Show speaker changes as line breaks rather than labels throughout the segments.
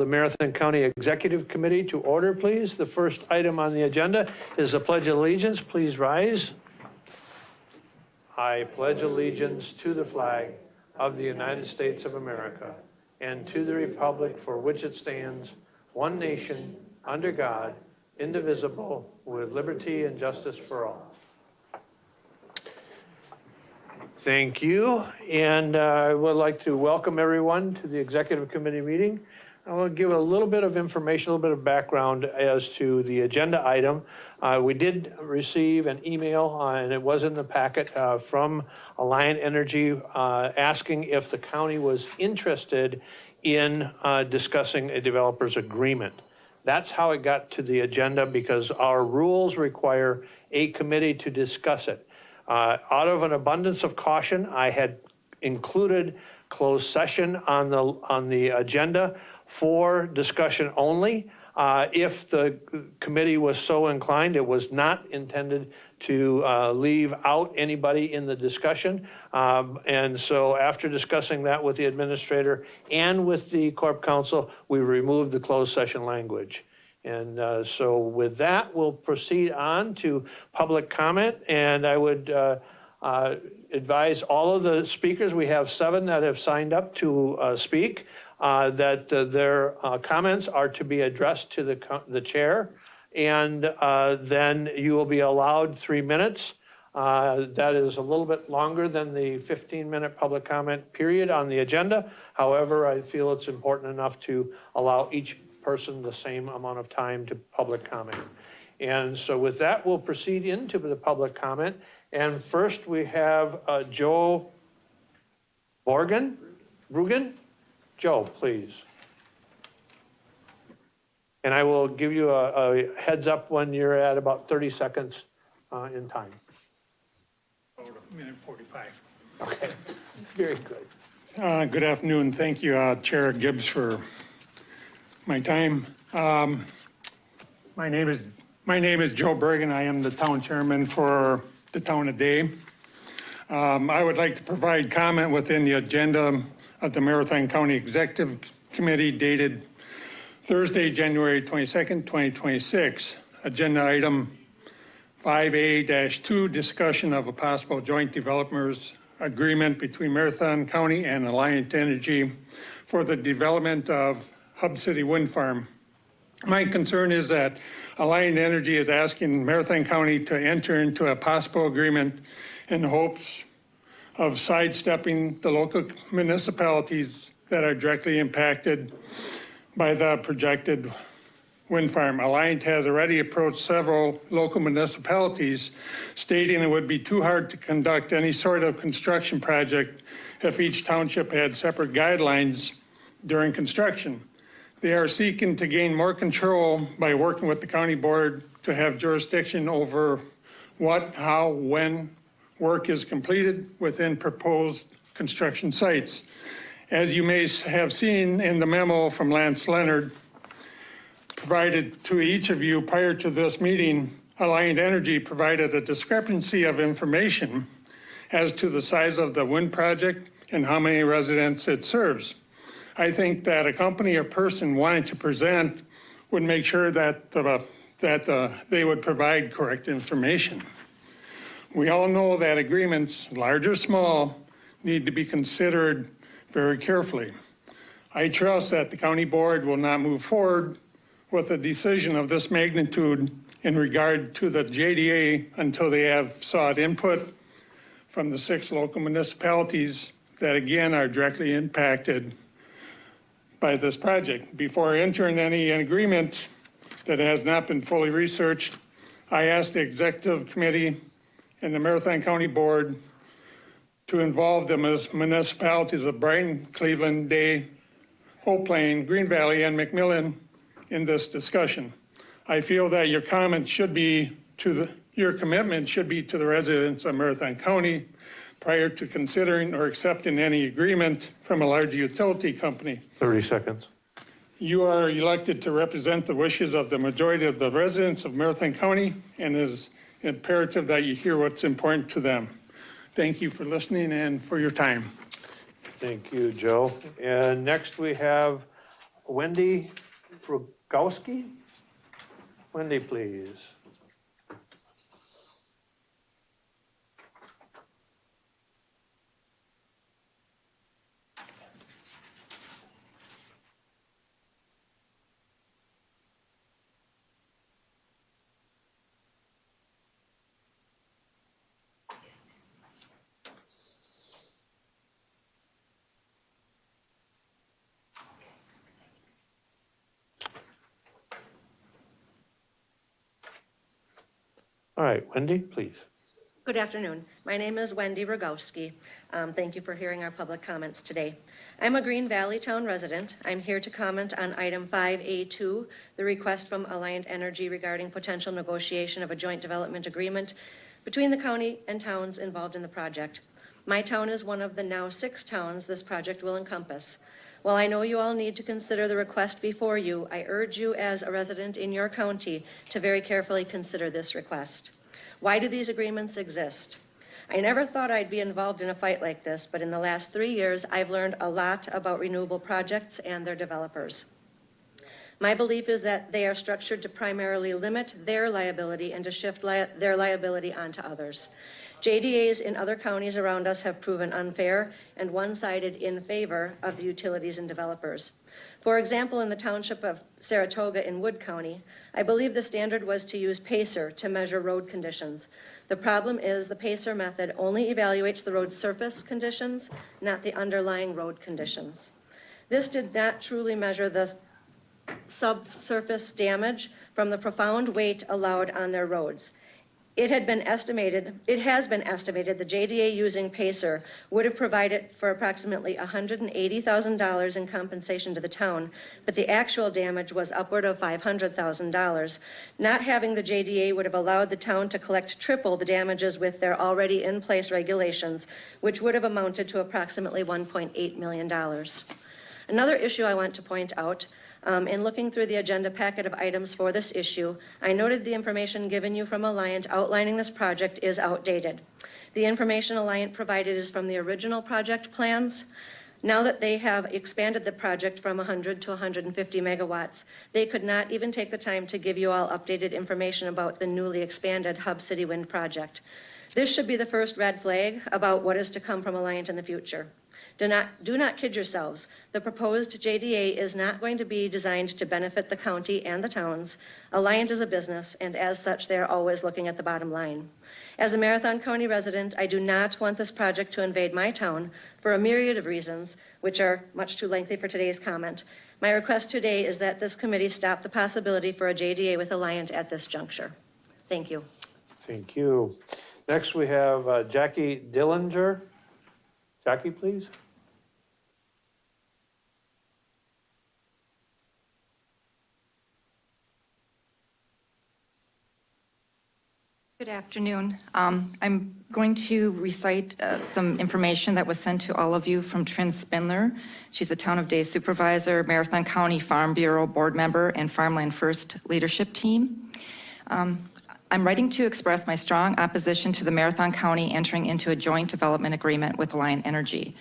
the Marathon County Executive Committee to order, please. The first item on the agenda is the Pledge of Allegiance. Please rise. I pledge allegiance to the flag of the United States of America and to the republic for which it stands, one nation, under God, indivisible, with liberty and justice for all. Thank you, and I would like to welcome everyone to the Executive Committee meeting. I want to give a little bit of information, a little bit of background as to the agenda item. We did receive an email, and it was in the packet, from Alliant Energy asking if the county was interested in discussing a developer's agreement. That's how it got to the agenda, because our rules require a committee to discuss it. Out of an abundance of caution, I had included closed session on the agenda for discussion only. If the committee was so inclined, it was not intended to leave out anybody in the discussion. And so after discussing that with the administrator and with the Corp Counsel, we removed the closed session language. And so with that, we'll proceed on to public comment. And I would advise all of the speakers, we have 7 that have signed up to speak, that their comments are to be addressed to the chair. And then you will be allowed 3 minutes. That is a little bit longer than the 15-minute public comment period on the agenda. However, I feel it's important enough to allow each person the same amount of time to public comment. And so with that, we'll proceed into the public comment. And first we have Joe Bruggen. Joe, please. And I will give you a heads up when you're at about 30 seconds in time.
About a minute 45.
Okay, very good.
Good afternoon. Thank you, Chair Gibbs, for my time. My name is Joe Bergen. I am the town chairman for the town of Day. I would like to provide comment within the agenda of the Marathon County Executive Committee dated Thursday, January 22nd, 2026. Agenda item 5A-2, discussion of a possible joint developers agreement between Marathon County and Alliant Energy for the development of Hub City Wind Farm. My concern is that Alliant Energy is asking Marathon County to enter into a possible agreement in hopes of sidestepping the local municipalities that are directly impacted by the projected wind farm. Alliant has already approached several local municipalities stating it would be too hard to conduct any sort of construction project if each township had separate guidelines during construction. They are seeking to gain more control by working with the county board to have jurisdiction over what, how, when work is completed within proposed construction sites. As you may have seen in the memo from Lance Leonard provided to each of you prior to this meeting, Alliant Energy provided a discrepancy of information as to the size of the wind project and how many residents it serves. I think that a company or person wanting to present would make sure that they would provide correct information. We all know that agreements, large or small, need to be considered very carefully. I trust that the county board will not move forward with a decision of this magnitude in regard to the JDA until they have sought input from the 6 local municipalities that again are directly impacted by this project. Before entering any agreement that has not been fully researched, I asked the executive committee and the Marathon County Board to involve the municipalities of Brighton, Cleveland, Day, Hope Plain, Green Valley, and McMillan in this discussion. I feel that your comments should be your commitment should be to the residents of Marathon County prior to considering or accepting any agreement from a large utility company.
30 seconds.
You are elected to represent the wishes of the majority of the residents of Marathon County, and it is imperative that you hear what's important to them. Thank you for listening and for your time.
Thank you, Joe. And next we have Wendy Rogowski. Wendy, please. All right, Wendy, please.
Good afternoon. My name is Wendy Rogowski. Thank you for hearing our public comments today. I'm a Green Valley Town resident. I'm here to comment on item 5A2, the request from Alliant Energy regarding potential negotiation of a joint development agreement between the county and towns involved in the project. My town is one of the now 6 towns this project will encompass. While I know you all need to consider the request before you, I urge you as a resident in your county to very carefully consider this request. Why do these agreements exist? I never thought I'd be involved in a fight like this, but in the last 3 years, I've learned a lot about renewable projects and their developers. My belief is that they are structured to primarily limit their liability and to shift their liability onto others. JDAs in other counties around us have proven unfair and one-sided in favor of the utilities and developers. For example, in the township of Saratoga in Wood County, I believe the standard was to use PACER to measure road conditions. The problem is the PACER method only evaluates the road surface conditions, not the underlying road conditions. This did not truly measure the subsurface damage from the profound weight allowed on their roads. It has been estimated the JDA using PACER would have provided for approximately $180,000 in compensation to the town, but the actual damage was upward of $500,000. Not having the JDA would have allowed the town to collect triple the damages with their already in place regulations, which would have amounted to approximately $1.8 million. Another issue I want to point out, in looking through the agenda packet of items for this issue, I noted the information given you from Alliant outlining this project is outdated. The information Alliant provided is from the original project plans. Now that they have expanded the project from 100 to 150 megawatts, they could not even take the time to give you all updated information about the newly expanded Hub City Wind project. This should be the first red flag about what is to come from Alliant in the future. Do not kid yourselves. The proposed JDA is not going to be designed to benefit the county and the towns. Alliant is a business, and as such, they are always looking at the bottom line. As a Marathon County resident, I do not want this project to invade my town for a myriad of reasons, which are much too lengthy for today's comment. My request today is that this committee stop the possibility for a JDA with Alliant at this juncture. Thank you.
Thank you. Next, we have Jackie Dillinger. Jackie, please.
Good afternoon. I'm going to recite some information that was sent to all of you from Trin Spindler. She's the Town of Day Supervisor, Marathon County Farm Bureau Board Member, and Farmland First Leadership Team. I'm writing to express my strong opposition to the Marathon County entering into a joint development agreement with Alliant Energy.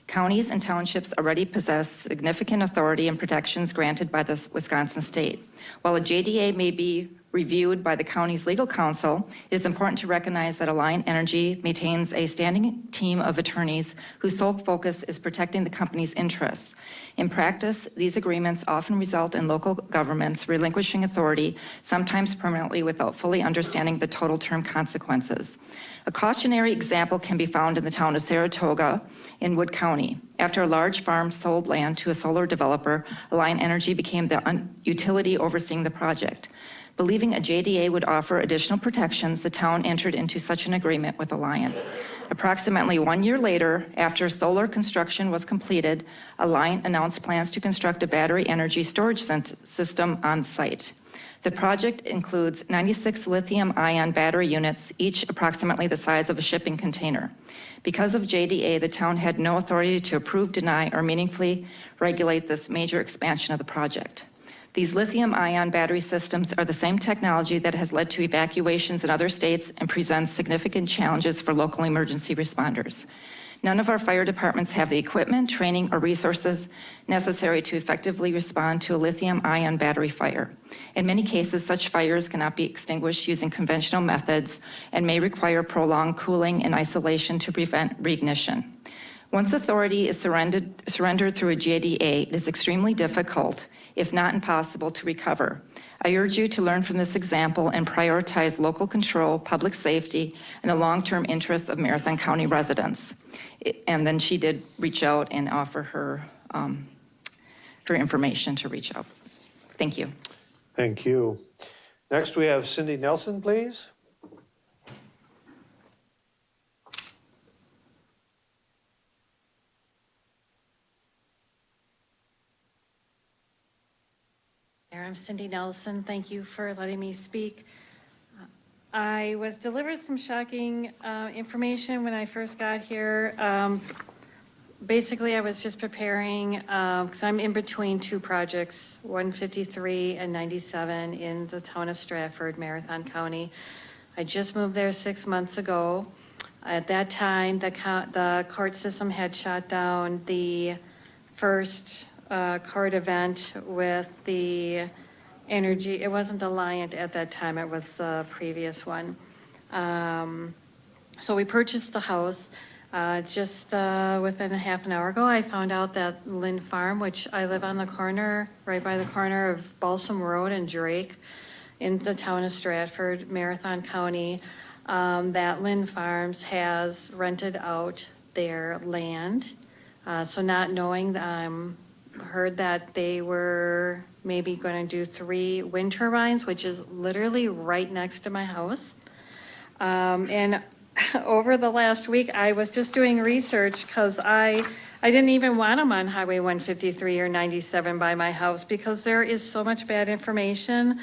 Counties and townships already possess significant authority and protections granted by the Wisconsin state. While a JDA may be reviewed by the county's legal counsel, it is important to recognize that Alliant Energy maintains a standing team of attorneys whose sole focus is protecting the company's interests. In practice, these agreements often result in local governments relinquishing authority, sometimes permanently, without fully understanding the total term consequences. A cautionary example can be found in the town of Saratoga in Wood County. After a large farm sold land to a solar developer, Alliant Energy became the utility overseeing the project. Believing a JDA would offer additional protections, the town entered into such an agreement with Alliant. Approximately 1 year later, after solar construction was completed, Alliant announced plans to construct a battery energy storage system on site. The project includes 96 lithium-ion battery units, each approximately the size of a shipping container. Because of JDA, the town had no authority to approve, deny, or meaningfully regulate this major expansion of the project. These lithium-ion battery systems are the same technology that has led to evacuations in other states and presents significant challenges for local emergency responders. None of our fire departments have the equipment, training, or resources necessary to effectively respond to a lithium-ion battery fire. In many cases, such fires cannot be extinguished using conventional methods and may require prolonged cooling and isolation to prevent reignition. Once authority is surrendered through a JDA, it is extremely difficult, if not impossible, to recover. I urge you to learn from this example and prioritize local control, public safety, and the long-term interests of Marathon County residents. And then she did reach out and offer her information to reach out. Thank you.
Thank you. Next, we have Cindy Nelson, please.
I'm Cindy Nelson. Thank you for letting me speak. I was delivered some shocking information when I first got here. Basically, I was just preparing, because I'm in between two projects, 153 and 97 in the town of Stratford, Marathon County. I just moved there 6 months ago. At that time, the court system had shut down the first court event with the energy. It wasn't Alliant at that time, it was the previous one. So we purchased the house. Just within a half an hour ago, I found out that Lynn Farm, which I live on the corner, right by the corner of Balsam Road and Drake in the town of Stratford, Marathon County, that Lynn Farms has rented out their land. So not knowing, heard that they were maybe going to do 3 wind turbines, which is literally right next to my house. And over the last week, I was just doing research because I didn't even want them on Highway 153 or 97 by my house because there is so much bad information.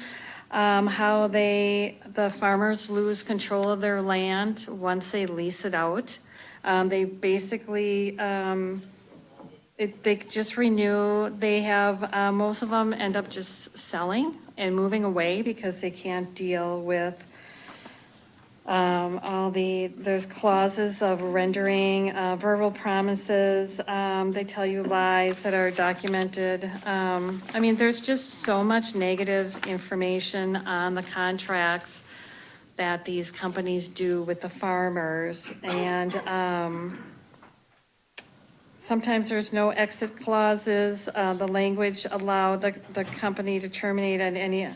How the farmers lose control of their land once they lease it out. They basically, they just renew. They have, most of them end up just selling and moving away because they can't deal with there's clauses of rendering, verbal promises. They tell you lies that are documented. I mean, there's just so much negative information on the contracts that these companies do with the farmers. And sometimes there's no exit clauses. The language allow the company to terminate at any.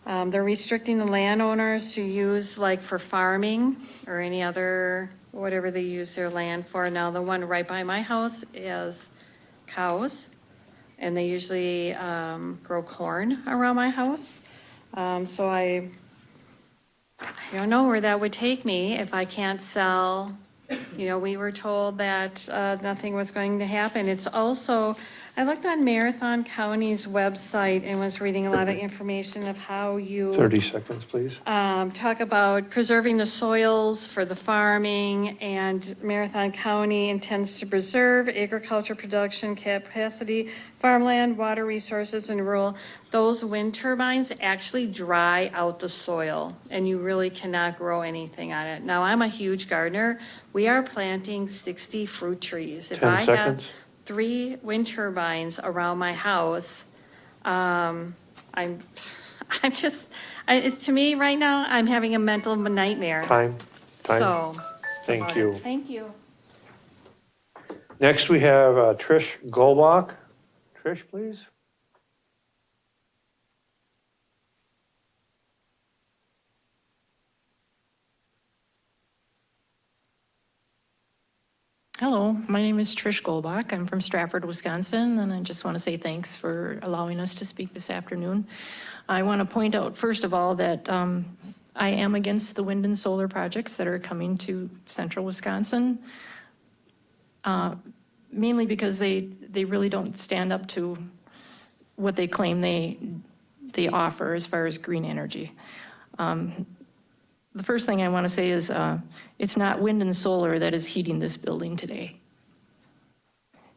They're restricting the landowners to use like for farming or any other, whatever they use their land for. Now, the one right by my house is cows, and they usually grow corn around my house. So I don't know where that would take me if I can't sell. You know, we were told that nothing was going to happen. It's also, I looked on Marathon County's website and was reading a lot of information of how you
30 seconds, please.
talk about preserving the soils for the farming, and Marathon County intends to preserve agriculture production capacity, farmland, water resources, and rural. Those wind turbines actually dry out the soil, and you really cannot grow anything on it. Now, I'm a huge gardener. We are planting 60 fruit trees.
10 seconds.
3 wind turbines around my house, it's to me right now, I'm having a mental nightmare.
Time.
So.
Thank you.
Thank you.
Next, we have Trish Golbach. Trish, please.
Hello, my name is Trish Golbach. I'm from Stratford, Wisconsin, and I just want to say thanks for allowing us to speak this afternoon. I want to point out, first of all, that I am against the wind and solar projects that are coming to central Wisconsin, mainly because they really don't stand up to what they claim they offer as far as green energy. The first thing I want to say is it's not wind and solar that is heating this building today,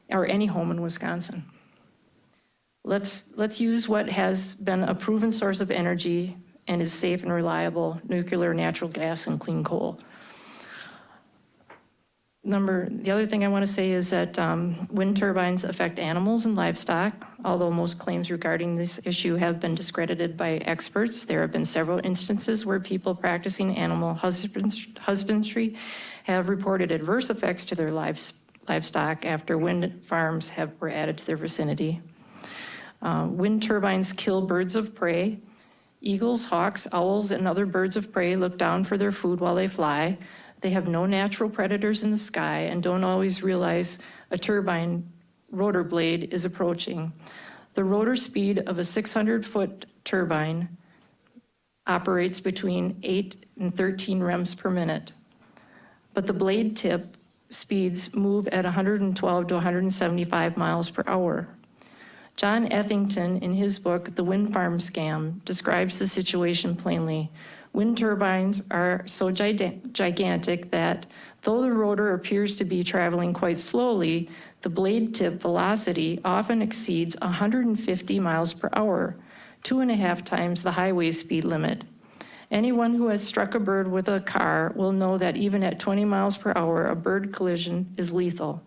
or any home in Wisconsin. Let's use what has been a proven source of energy and is safe and reliable: nuclear, natural gas, and clean coal. The other thing I want to say is that wind turbines affect animals and livestock. Although most claims regarding this issue have been discredited by experts, there have been several instances where people practicing animal husbandry have reported adverse effects to their livestock after wind farms were added to their vicinity. Wind turbines kill birds of prey. Eagles, hawks, owls, and other birds of prey look down for their food while they fly. They have no natural predators in the sky and don't always realize a turbine rotor blade is approaching. The rotor speed of a 600-foot turbine operates between 8 and 13 rems per minute, but the blade tip speeds move at 112 to 175 miles per hour. John Ethington, in his book, The Wind Farm Scam, describes the situation plainly. Wind turbines are so gigantic that though the rotor appears to be traveling quite slowly, the blade tip velocity often exceeds 150 miles per hour, 2.5 times the highway speed limit. Anyone who has struck a bird with a car will know that even at 20 miles per hour, a bird collision is lethal.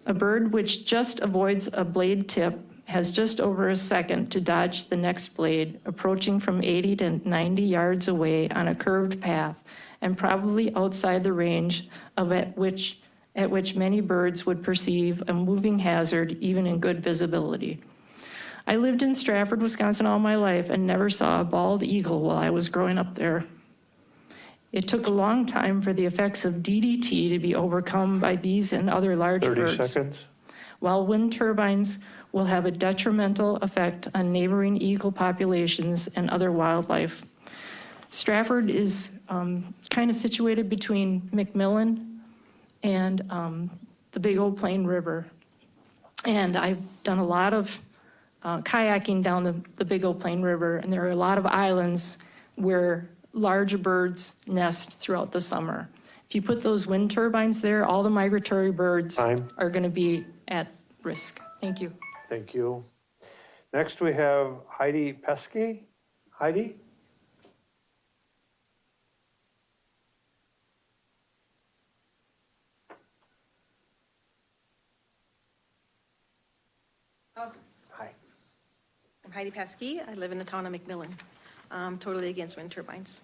A bird which just avoids a blade tip has just over a second to dodge the next blade, approaching from 80 to 90 yards away on a curved path, and probably outside the range at which many birds would perceive a moving hazard even in good visibility. I lived in Stratford, Wisconsin all my life and never saw a bald eagle while I was growing up there. It took a long time for the effects of DDT to be overcome by these and other large
30
birds.
seconds.
While wind turbines will have a detrimental effect on neighboring eagle populations and other wildlife. Stratford is kind of situated between McMillan and the Big Old Plain River. And I've done a lot of kayaking down the Big Old Plain River, and there are a lot of islands where large birds nest throughout the summer. If you put those wind turbines there, all the migratory birds are going to be at risk. Thank you.
Thank you. Next, we have Heidi Pesky. Heidi? Hi.
I'm Heidi Pesky. I live in the town of McMillan. Totally against wind turbines.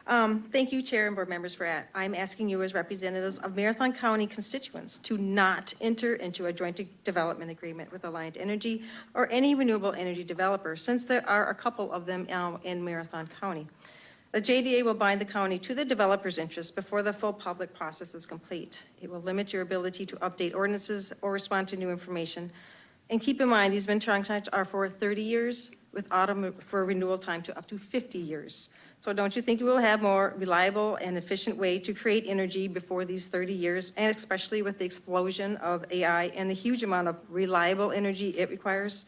Thank you, Chair and board members, for that. I'm asking you as representatives of Marathon County constituents to not enter into a joint development agreement with Alliant Energy or any renewable energy developer, since there are a couple of them now in Marathon County. The JDA will bind the county to the developer's interests before the full public process is complete. It will limit your ability to update ordinances or respond to new information. And keep in mind, these wind contracts are for 30 years with autumn for renewal time to up to 50 years. So don't you think you will have more reliable and efficient way to create energy before these 30 years, and especially with the explosion of AI and the huge amount of reliable energy it requires?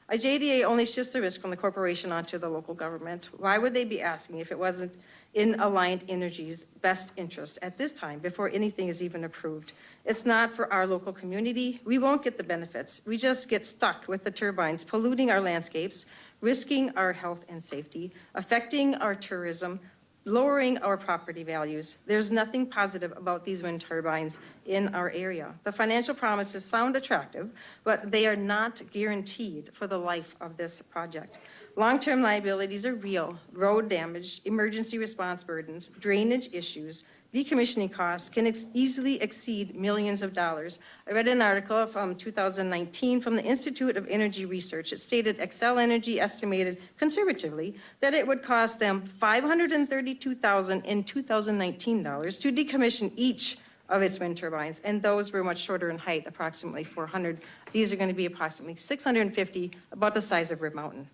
A JDA only shifts the risk from the corporation onto the local government. Why would they be asking if it wasn't in Alliant Energy's best interest at this time before anything is even approved? It's not for our local community. We won't get the benefits. We just get stuck with the turbines polluting our landscapes, risking our health and safety, affecting our tourism, lowering our property values. There's nothing positive about these wind turbines in our area. The financial promises sound attractive, but they are not guaranteed for the life of this project. Long-term liabilities are real: road damage, emergency response burdens, drainage issues. Decommissioning costs can easily exceed millions of dollars. I read an article from 2019 from the Institute of Energy Research. It stated Xcel Energy estimated conservatively that it would cost them $532,000 in 2019 dollars to decommission each of its wind turbines, and those were much shorter in height, approximately 400. These are going to be approximately 650, about the size of Rib Mountain.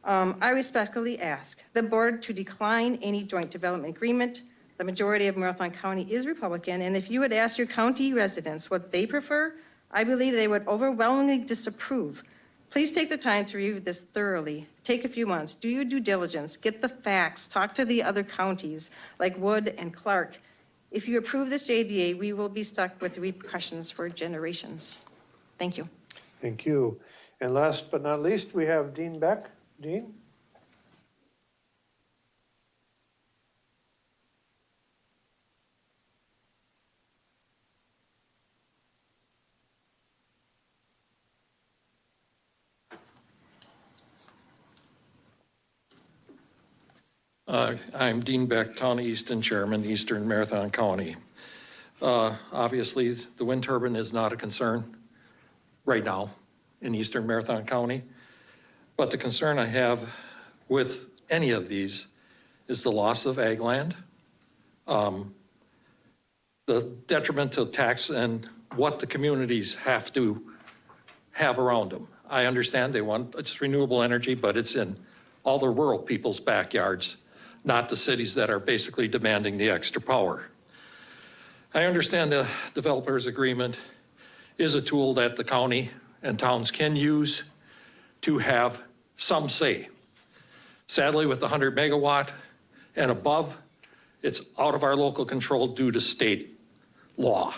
I respectfully ask the board to decline any joint development agreement. The majority of Marathon County is Republican, and if you would ask your county residents what they prefer, I believe they would overwhelmingly disapprove. Please take the time to review this thoroughly. Take a few months, do your due diligence, get the facts, talk to the other counties like Wood and Clark. If you approve this JDA, we will be stuck with the repercussions for generations. Thank you.
Thank you. And last but not least, we have Dean Beck. Dean?
I'm Dean Beck, Town of Easton Chairman, Eastern Marathon County. Obviously, the wind turbine is not a concern right now in Eastern Marathon County. But the concern I have with any of these is the loss of ag land, the detriment to tax and what the communities have to have around them. I understand they want, it's renewable energy, but it's in all the rural people's backyards, not the cities that are basically demanding the extra power. I understand the developers agreement is a tool that the county and towns can use to have some say. Sadly, with the 100 megawatt and above, it's out of our local control due to state law.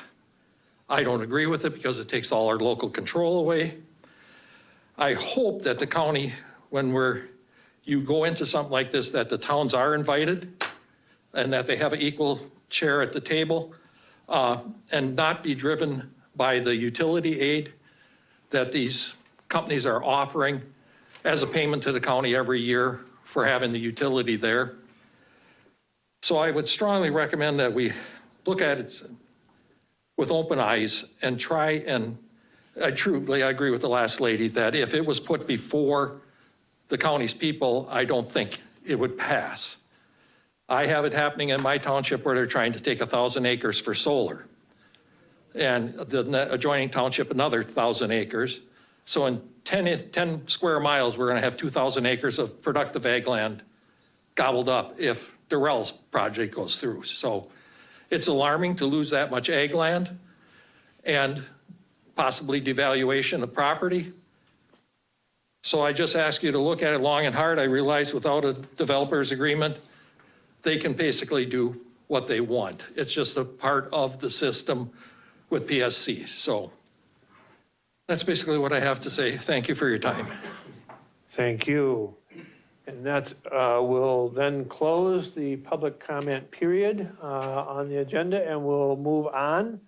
I don't agree with it because it takes all our local control away. I hope that the county, when you go into something like this, that the towns are invited and that they have an equal chair at the table and not be driven by the utility aid that these companies are offering as a payment to the county every year for having the utility there. So I would strongly recommend that we look at it with open eyes and try, and I agree with the last lady that if it was put before the county's people, I don't think it would pass. I have it happening in my township where they're trying to take 1,000 acres for solar. And the adjoining township, another 1,000 acres. So in 10 square miles, we're gonna have 2,000 acres of productive ag land gobbled up if Durrell's project goes through. So it's alarming to lose that much ag land and possibly devaluation of property. So I just ask you to look at it long and hard. I realize without a developer's agreement, they can basically do what they want. It's just a part of the system with PSC. So that's basically what I have to say. Thank you for your time.
Thank you. And that will then close the public comment period on the agenda, and we'll move on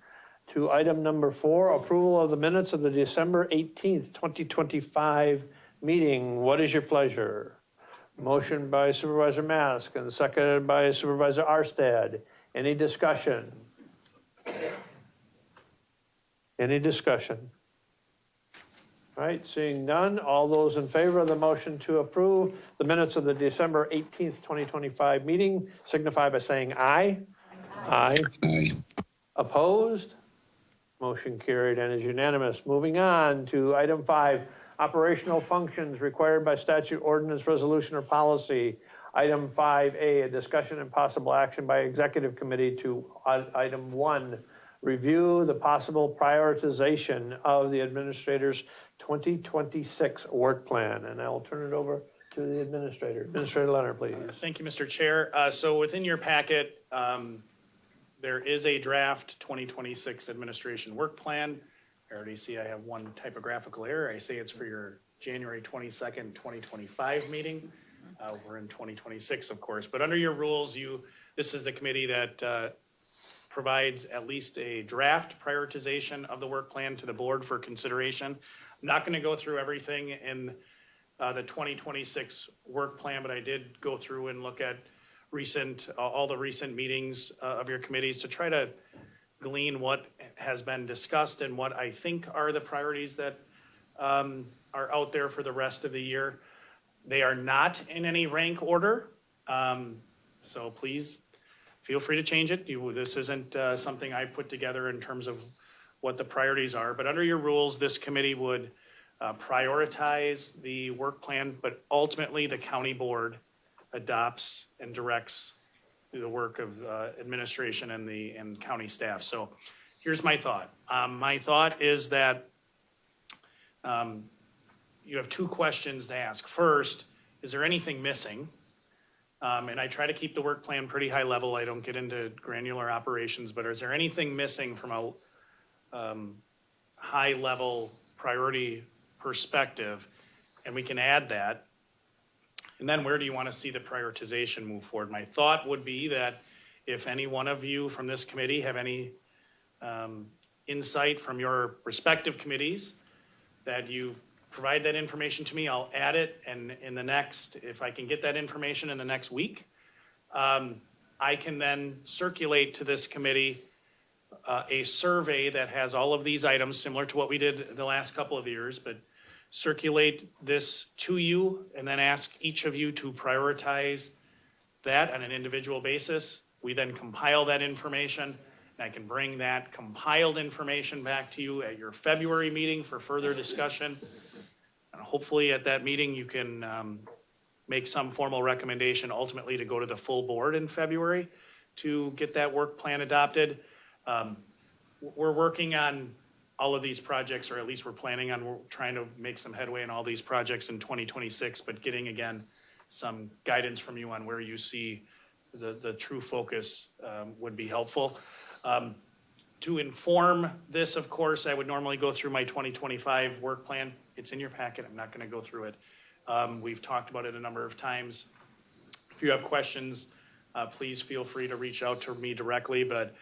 to item number 4, approval of the minutes of the December 18th, 2025 meeting. What is your pleasure? Motion by Supervisor Mask and seconded by Supervisor Arstad. Any discussion? Any discussion? All right, seeing none, all those in favor of the motion to approve the minutes of the December 18th, 2025 meeting signify by saying aye. Aye. Aye. Opposed? Motion carried and is unanimous. Moving on to item 5, operational functions required by statute, ordinance, resolution, or policy. Item 5A, a discussion and possible action by executive committee to item 1, review the possible prioritization of the administrator's 2026 work plan. And I will turn it over to the administrator. Administrator Leonard, please.
Thank you, Mr. Chair. So within your packet, there is a draft 2026 administration work plan. I already see I have one typographical error. I say it's for your January 22nd, 2025 meeting. We're in 2026, of course. But under your rules, this is the committee that provides at least a draft prioritization of the work plan to the board for consideration. I'm not going to go through everything in the 2026 work plan, but I did go through and look at all the recent meetings of your committees to try to glean what has been discussed and what I think are the priorities that are out there for the rest of the year. They are not in any rank order, so please feel free to change it. This isn't something I put together in terms of what the priorities are, but under your rules, this committee would prioritize the work plan, but ultimately the county board adopts and directs the work of administration and county staff. So here's my thought. My thought is that you have 2 questions to ask. First, is there anything missing? And I try to keep the work plan pretty high level. I don't get into granular operations, but is there anything missing from a high level priority perspective? And we can add that. And then where do you want to see the prioritization move forward? My thought would be that if any one of you from this committee have any insight from your respective committees, that you provide that information to me. I'll add it, and if I can get that information in the next week, I can then circulate to this committee a survey that has all of these items, similar to what we did the last couple of years, but circulate this to you and then ask each of you to prioritize that on an individual basis. We then compile that information, and I can bring that compiled information back to you at your February meeting for further discussion. And hopefully at that meeting, you can make some formal recommendation ultimately to go to the full board in February to get that work plan adopted. We're working on all of these projects, or at least we're planning on, we're trying to make some headway in all these projects in 2026, but getting, again, some guidance from you on where you see the true focus would be helpful. To inform this, of course, I would normally go through my 2025 work plan. It's in your packet. I'm not going to go through it. We've talked about it a number of times. If you have questions, please feel free to reach out to me directly, but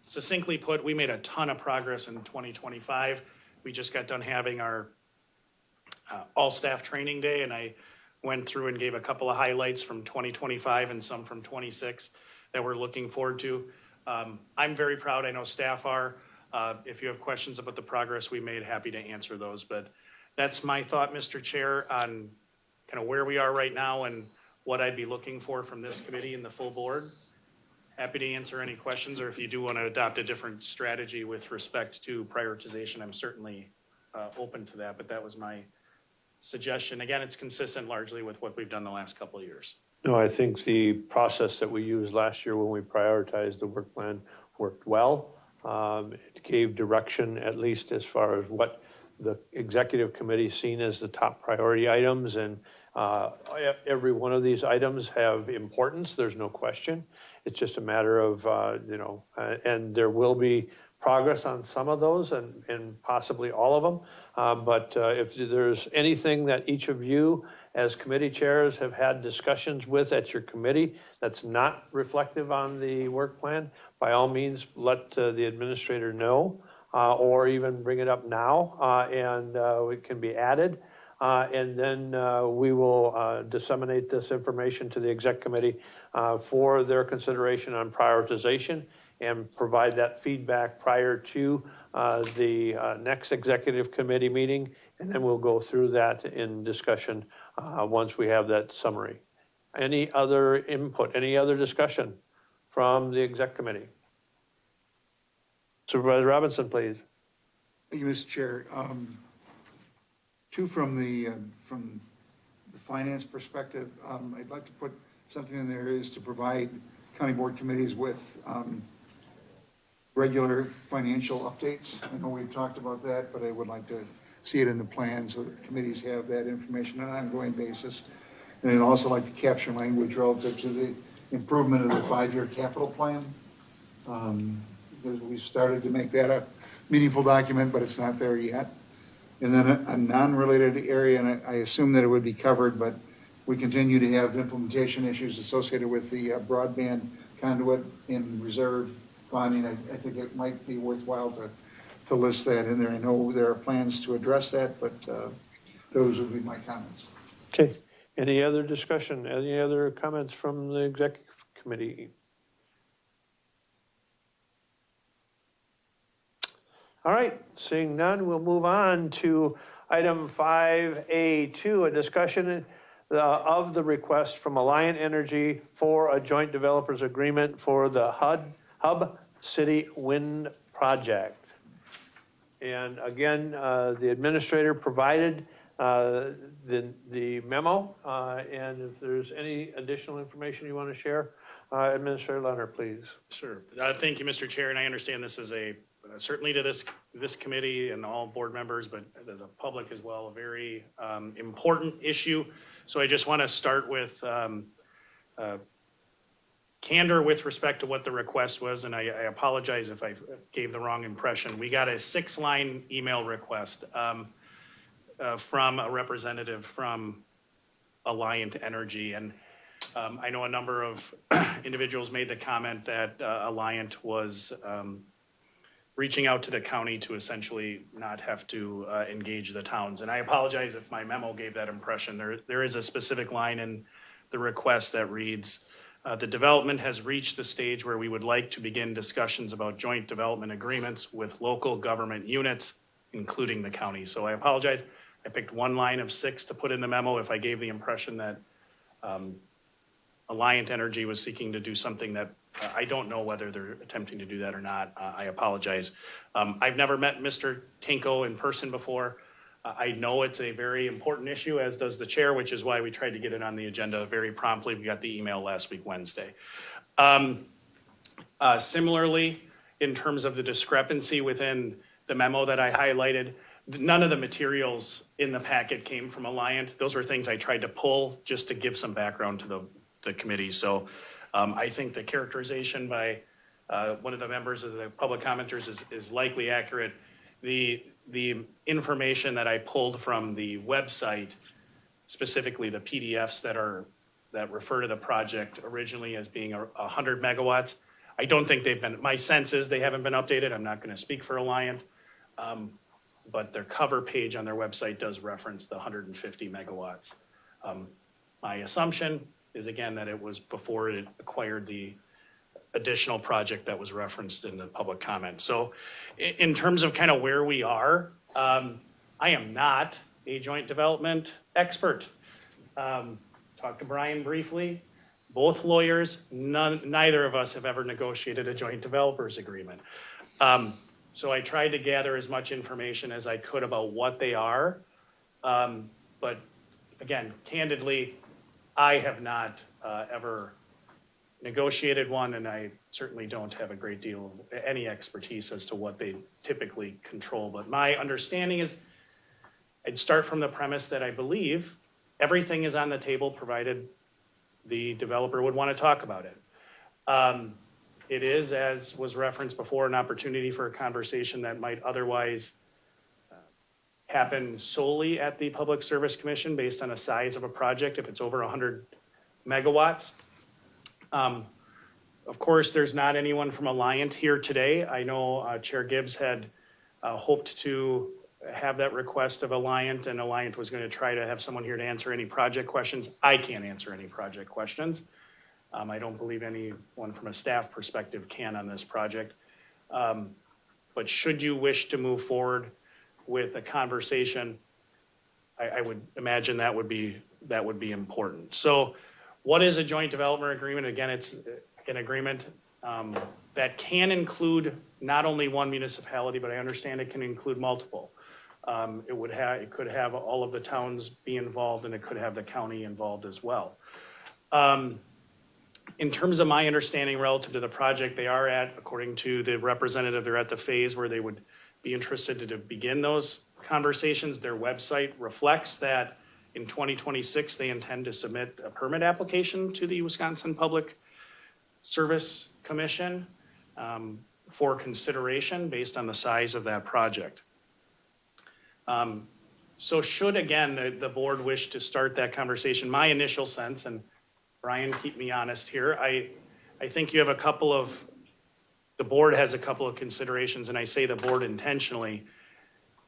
succinctly put, we made a ton of progress in 2025. We just got done having our all-staff training day, and I went through and gave a couple of highlights from 2025 and some from 26 that we're looking forward to. I'm very proud. I know staff are. If you have questions about the progress we made, happy to answer those. But that's my thought, Mr. Chair, on kind of where we are right now and what I'd be looking for from this committee and the full board. Happy to answer any questions, or if you do want to adopt a different strategy with respect to prioritization, I'm certainly open to that, but that was my suggestion. Again, it's consistent largely with what we've done the last couple of years.
No, I think the process that we used last year when we prioritized the work plan worked well. It gave direction, at least as far as what the executive committee seen as the top priority items, and every one of these items have importance, there's no question. It's just a matter of, and there will be progress on some of those and possibly all of them. But if there's anything that each of you as committee chairs have had discussions with at your committee that's not reflective on the work plan, by all means, let the administrator know, or even bring it up now, and it can be added. And then we will disseminate this information to the exec committee for their consideration on prioritization, and provide that feedback prior to the next executive committee meeting. And then we'll go through that in discussion once we have that summary. Any other input, any other discussion from the exec committee? Supervisor Robinson, please.
Thank you, Mr. Chair. Two from the finance perspective, I'd like to put something in there is to provide county board committees with regular financial updates. I know we've talked about that, but I would like to see it in the plan so that committees have that information on an ongoing basis. And I'd also like to capture language relative to the improvement of the 5-year capital plan. We've started to make that a meaningful document, but it's not there yet. And then a non-related area, and I assume that it would be covered, but we continue to have implementation issues associated with the broadband conduit in reserve bonding. I think it might be worthwhile to list that in there. I know there are plans to address that, but those would be my comments.
Okay. Any other discussion? Any other comments from the executive committee? All right, seeing none, we'll move on to item 5A2, a discussion of the request from Alliant Energy for a joint developers agreement for the Hub City Wind Project. And again, the administrator provided the memo, and if there's any additional information you want to share, Administrator Leonard, please.
Sure. Thank you, Mr. Chair, and I understand this is certainly to this committee and all board members, but the public as well, a very important issue. So I just want to start with candor with respect to what the request was, and I apologize if I gave the wrong impression. We got a 6-line email request from a representative from Alliant Energy, and I know a number of individuals made the comment that Alliant was reaching out to the county to essentially not have to engage the towns. And I apologize if my memo gave that impression. There is a specific line in the request that reads, The development has reached the stage where we would like to begin discussions about joint development agreements with local government units, including the county. So I apologize. I picked one line of 6 to put in the memo if I gave the impression that Alliant Energy was seeking to do something that I don't know whether they're attempting to do that or not. I apologize. I've never met Mr. Tinko in person before. I know it's a very important issue, as does the chair, which is why we tried to get it on the agenda very promptly. We got the email last week, Wednesday. Similarly, in terms of the discrepancy within the memo that I highlighted, none of the materials in the packet came from Alliant. Those were things I tried to pull just to give some background to the committee. So I think the characterization by one of the members of the public commenters is likely accurate. The information that I pulled from the website, specifically the PDFs that refer to the project originally as being 100 megawatts, I don't think they've been, my sense is they haven't been updated. I'm not going to speak for Alliant. But their cover page on their website does reference the 150 megawatts. My assumption is, again, that it was before it acquired the additional project that was referenced in the public comment. So in terms of kind of where we are, I am not a joint development expert. Talked to Brian briefly. Both lawyers, neither of us have ever negotiated a joint developers agreement. So I tried to gather as much information as I could about what they are. But again, candidly, I have not ever negotiated one, and I certainly don't have a great deal of any expertise as to what they typically control. But my understanding is, I'd start from the premise that I believe everything is on the table, provided the developer would want to talk about it. It is, as was referenced before, an opportunity for a conversation that might otherwise happen solely at the Public Service Commission based on the size of a project, if it's over 100 megawatts. Of course, there's not anyone from Alliant here today. I know Chair Gibbs had hoped to have that request of Alliant, and Alliant was going to try to have someone here to answer any project questions. I can't answer any project questions. I don't believe anyone from a staff perspective can on this project. But should you wish to move forward with a conversation, I would imagine that would be important. So what is a joint development agreement? Again, it's an agreement that can include not only one municipality, but I understand it can include multiple. It could have all of the towns be involved, and it could have the county involved as well. In terms of my understanding relative to the project, they are at, according to the representative, they're at the phase where they would be interested to begin those conversations. Their website reflects that in 2026, they intend to submit a permit application to the Wisconsin Public Service Commission for consideration based on the size of that project. So should, again, the board wish to start that conversation, my initial sense, and Brian, keep me honest here, I think you have the board has a couple of considerations, and I say the board intentionally,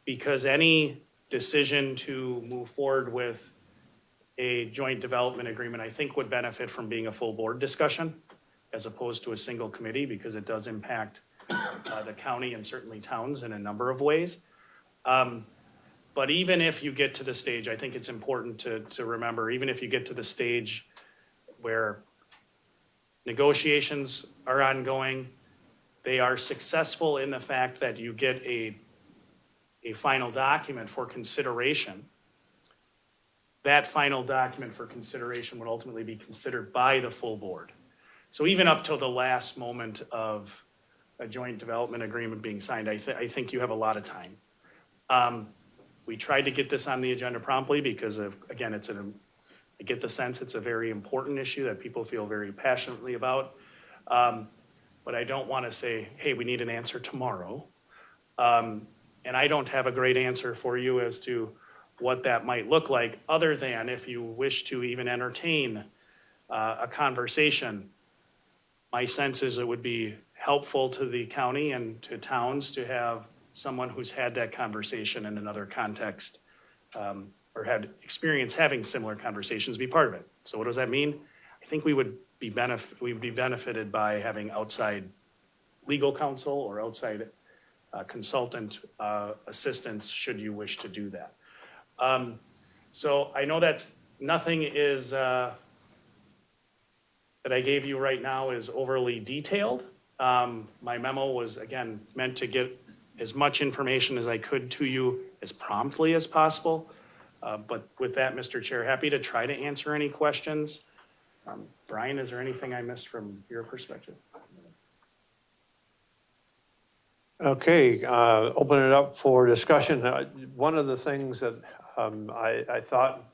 because any decision to move forward with a joint development agreement, I think would benefit from being a full board discussion as opposed to a single committee, because it does impact the county and certainly towns in a number of ways. But even if you get to the stage, I think it's important to remember, even if you get to the stage where negotiations are ongoing, they are successful in the fact that you get a final document for consideration. That final document for consideration would ultimately be considered by the full board. So even up till the last moment of a joint development agreement being signed, I think you have a lot of time. We tried to get this on the agenda promptly because again, I get the sense it's a very important issue that people feel very passionately about. But I don't want to say, hey, we need an answer tomorrow. And I don't have a great answer for you as to what that might look like, other than if you wish to even entertain a conversation. My sense is it would be helpful to the county and to towns to have someone who's had that conversation in another context, or had experience having similar conversations be part of it. So what does that mean? I think we would we would be benefited by having outside legal counsel or outside consultant assistance should you wish to do that. So I know nothing is, that I gave you right now is overly detailed. My memo was, again, meant to get as much information as I could to you as promptly as possible. But with that, Mr. Chair, happy to try to answer any questions. Brian, is there anything I missed from your perspective?
Okay, open it up for discussion. One of the things that I thought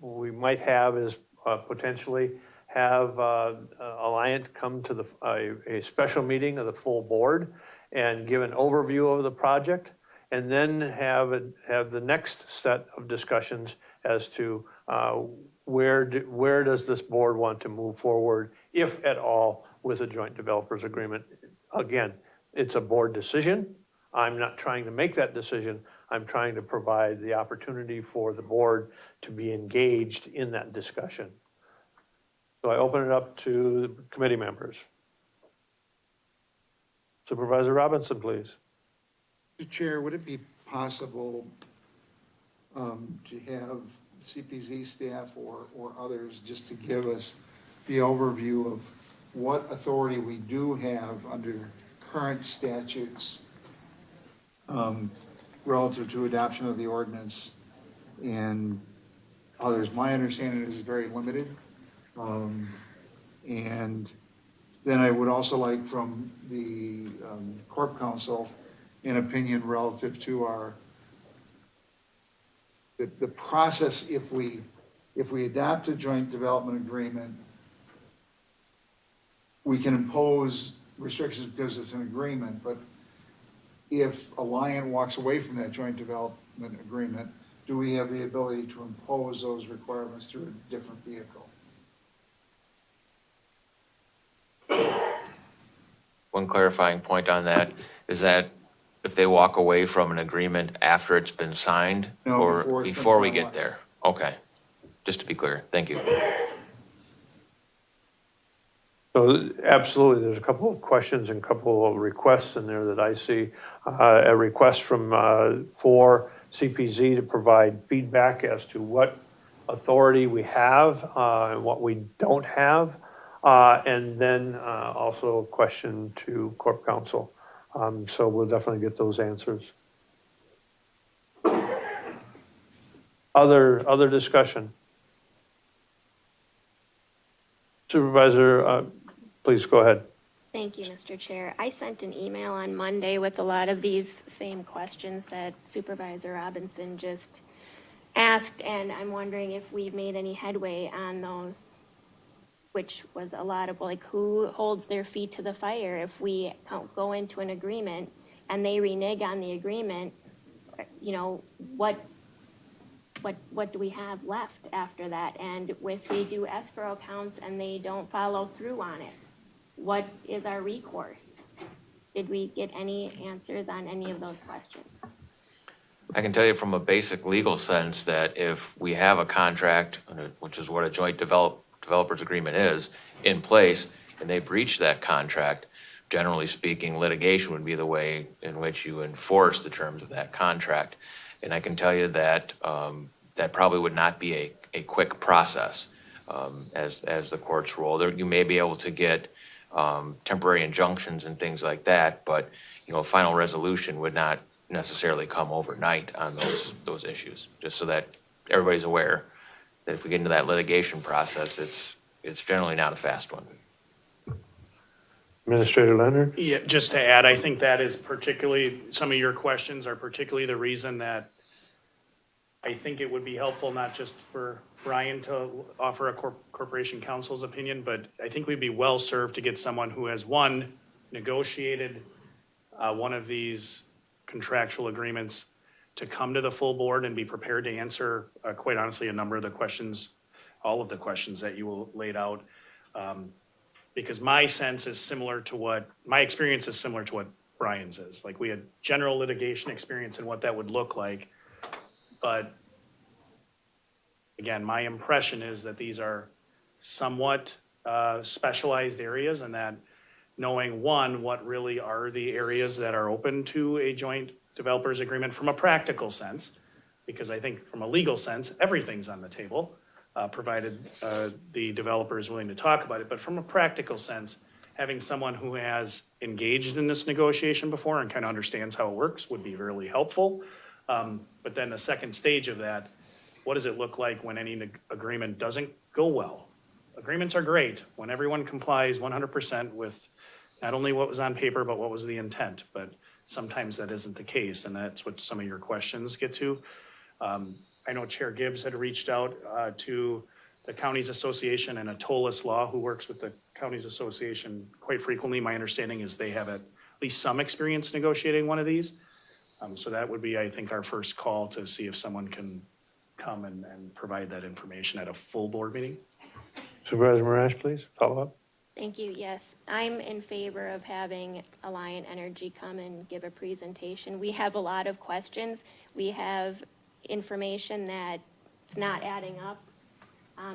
we might have is potentially have Alliant come to a special meeting of the full board and give an overview of the project, and then have the next set of discussions as to where does this board want to move forward, if at all, with a joint developers agreement. Again, it's a board decision. I'm not trying to make that decision. I'm trying to provide the opportunity for the board to be engaged in that discussion. So I open it up to the committee members. Supervisor Robinson, please.
Mr. Chair, would it be possible to have CPZ staff or others just to give us the overview of what authority we do have under current statutes relative to adoption of the ordinance and others? My understanding is very limited. And then I would also like from the Corp Council an opinion relative to the process if we adopt a joint development agreement. We can impose restrictions because it's an agreement, but if Alliant walks away from that joint development agreement, do we have the ability to impose those requirements through a different vehicle?
One clarifying point on that is that if they walk away from an agreement after it's been signed?
No,
or
before it's been
before we get
finalized.
there? Okay, just to be clear, thank you.
So absolutely, there's a couple of questions and a couple of requests in there that I see. A request for CPZ to provide feedback as to what authority we have and what we don't have. And then also a question to Corp Council. So we'll definitely get those answers. Other discussion? Supervisor, please go ahead.
Thank you, Mr. Chair. I sent an email on Monday with a lot of these same questions that Supervisor Robinson just asked, and I'm wondering if we've made any headway on those, which was a lot of, like, who holds their feet to the fire if we go into an agreement and they renege on the agreement, you know, what do we have left after that? And if we do escrow accounts and they don't follow through on it, what is our recourse? Did we get any answers on any of those questions?
I can tell you from a basic legal sense that if we have a contract, which is what a joint developers agreement is, in place, and they breach that contract, generally speaking, litigation would be the way in which you enforce the terms of that contract. And I can tell you that that probably would not be a quick process as the courts roll. You may be able to get temporary injunctions and things like that, but you know, a final resolution would not necessarily come overnight on those issues. Just so that everybody's aware that if we get into that litigation process, it's generally not a fast one.
Administrator Leonard?
Yeah, just to add, I think that is particularly, some of your questions are particularly the reason that I think it would be helpful, not just for Brian to offer a corporation counsel's opinion, but I think we'd be well served to get someone who has, one, negotiated one of these contractual agreements to come to the full board and be prepared to answer, quite honestly, a number of the questions, all of the questions that you laid out. Because my sense is similar to my experience is similar to what Brian's is. Like, we had general litigation experience and what that would look like. But again, my impression is that these are somewhat specialized areas, and that knowing, one, what really are the areas that are open to a joint developers agreement from a practical sense, because I think from a legal sense, everything's on the table, provided the developer is willing to talk about it. But from a practical sense, having someone who has engaged in this negotiation before and kind of understands how it works would be really helpful. But then the second stage of that, what does it look like when any agreement doesn't go well? Agreements are great when everyone complies 100% with not only what was on paper, but what was the intent. But sometimes that isn't the case, and that's what some of your questions get to. I know Chair Gibbs had reached out to the Counties Association and Atolis Law, who works with the Counties Association quite frequently. My understanding is they have at least some experience negotiating one of these. So that would be, I think, our first call to see if someone can come and provide that information at a full board meeting.
Supervisor Marash, please, follow up.
Thank you. Yes, I'm in favor of having Alliant Energy come and give a presentation. We have a lot of questions. We have information that's not adding up.